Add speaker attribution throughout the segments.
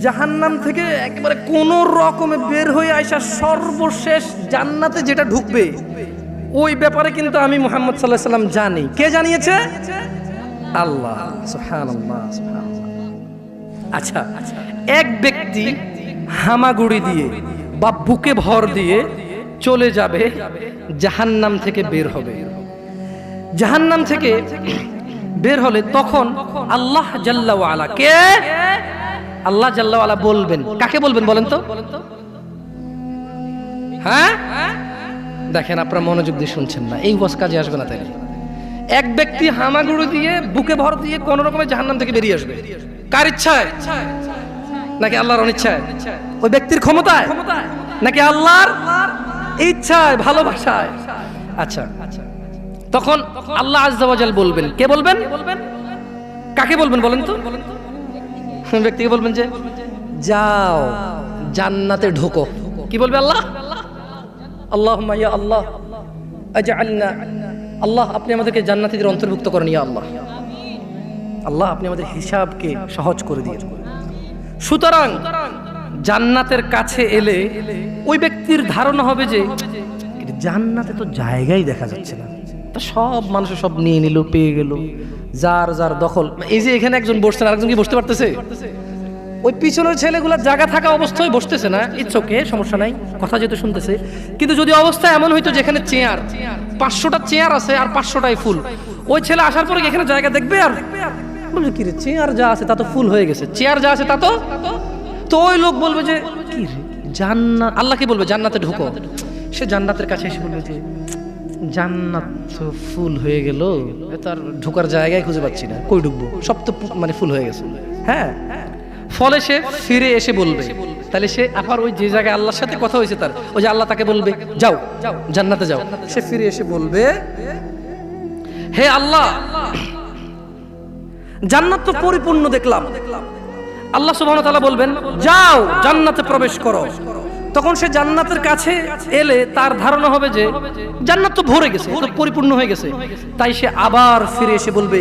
Speaker 1: জাহান্নাম থেকে একেবারে কোন রকমে বের হয়ে আইসা সর্বশেষ জান্নাতে যেটা ঢুকবে ওই ব্যাপারে কিন্তু আমি মুহাম্মদ সাল্লাল্লাহু আলাইহি সাল্লাম জানি। কে জানিয়েছে? আল্লাহ সুবহানাল্লাহ সুবহানাল্লাহ। আচ্ছা, এক ব্যক্তি হামাগুড়ি দিয়ে বা বুকে ভর দিয়ে চলে যাবে, জাহান্নাম থেকে বের হবে। জাহান্নাম থেকে বের হলে তখন আল্লাহ জাল্লা ওয়া আলা, কে? আল্লাহ জাল্লা ওয়া আলা বলবেন। কাকে বলবেন বলেন তো? হ্যাঁ, দেখেন আপনারা মনোযোগ দিয়ে শুনছেন না, এই ওয়াজ কাজে আসবে না। তাইলে এক ব্যক্তি হামাগুড়ি দিয়ে বুকে ভর দিয়ে কোন রকমে জাহান্নাম থেকে বেরিয়ে আসবে। কার ইচ্ছায়? নাকি আল্লাহর অনিচ্ছায়? ওই ব্যক্তির ক্ষমতায় নাকি আল্লাহর ইচ্ছায়, ভালোবাসায়? আচ্ছা, তখন আল্লাহ আযজা ওয়া জাল বলবেন। কে বলবেন? কাকে বলবেন বলেন তো? ব্যক্তিকে বলবেন যে যাও জান্নাতে ঢোকো। কি বলবে আল্লাহ? আল্লাহুম্মা ইয়া আল্লাহ আজআলনা, আল্লাহ আপনি আমাদেরকে জান্নাতীদের অন্তর্ভুক্ত করেন। ইয়া আল্লাহ, আল্লাহ আপনি আমাদের হিসাবকে সহজ করে দিন। সুতরাং জান্নাতের কাছে এলে ওই ব্যক্তির ধারণা হবে যে জান্নাতে তো জায়গাই দেখা যাচ্ছে না, তা সব মানুষ সব নিয়ে নিল, পেয়ে গেল, যার যার দখল। এই যে এখানে একজন বসছেন, আরেকজন কি বসতে পারতেছে? ওই পিছনের ছেলেগুলা জায়গা থাকা অবস্থায় বসতেছে না, ইটস ওকে, সমস্যা নাই, কথা যেহেতু শুনতেছে। কিন্তু যদি অবস্থা এমন হইতো যেখানে চেয়ার 500টা চেয়ার আছে আর 500টাই ফুল, ওই ছেলে আসার পরে এখানে জায়গা দেখবে আর বলবে কি রে, চেয়ার যা আছে তা তো ফুল হয়ে গেছে, চেয়ার যা আছে তা তো ওই লোক বলবে যে কি রে জান্নাত, আল্লাহকে বলবে জান্নাতে ঢুকো। সে জান্নাতের কাছে এসে বলবে যে জান্নাত তো ফুল হয়ে গেল, তার ঢোকার জায়গায় খুঁজে পাচ্ছি না, কই ঢুকবো, সব তো মানে ফুল হয়ে গেছে। হ্যাঁ, ফলে সে ফিরে এসে বলবে, তাহলে সে আবার ওই যে জায়গায় আল্লাহর সাথে কথা হয়েছে তার, ওই যে আল্লাহ তাকে বলবে যাও জান্নাতে যাও, সে ফিরে এসে বলবে হে আল্লাহ জান্নাত তো পরিপূর্ণ দেখলাম। আল্লাহ সুবহানাহু ওয়া তাআলা বলবেন যাও জান্নাতে প্রবেশ করো। তখন সে জান্নাতের কাছে এলে তার ধারণা হবে যে জান্নাত তো ভরে গেছে, তো পরিপূর্ণ হয়ে গেছে। তাই সে আবার ফিরে এসে বলবে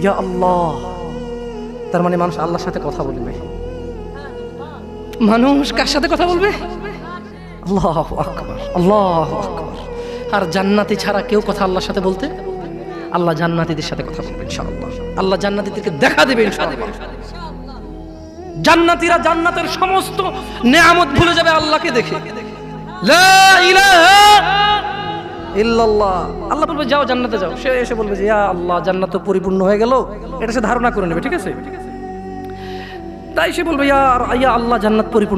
Speaker 1: ইয়া আল্লাহ। তার মানে মানুষ আল্লাহর সাথে কথা বলবে। মানুষ কার সাথে কথা বলবে? আল্লাহু আকবার, আল্লাহু আকবার। আর জান্নাতি ছাড়া কেউ কথা আল্লাহর সাথে বলতে? আল্লাহ জান্নাতীদের সাথে কথা বলবে ইনশাআল্লাহ। আল্লাহ জান্নাতীদেরকে দেখা দেবে ইনশাআল্লাহ। জান্নাতীরা জান্নাতের সমস্ত নেয়ামত ভুলে যাবে আল্লাহকে দেখে। লা ইলাহা ইল্লাল্লাহ। আল্লাহ বলবে যাও জান্নাতে যাও। সে এসে বলবে যে ইয়া আল্লাহ জান্নাত তো পরিপূর্ণ হয়ে গেল, এটা সে ধারণা করে নেবে, ঠিক আছে? তাই সে বলবে ইয়া আল্লাহ জান্নাত পরিপূর্ণ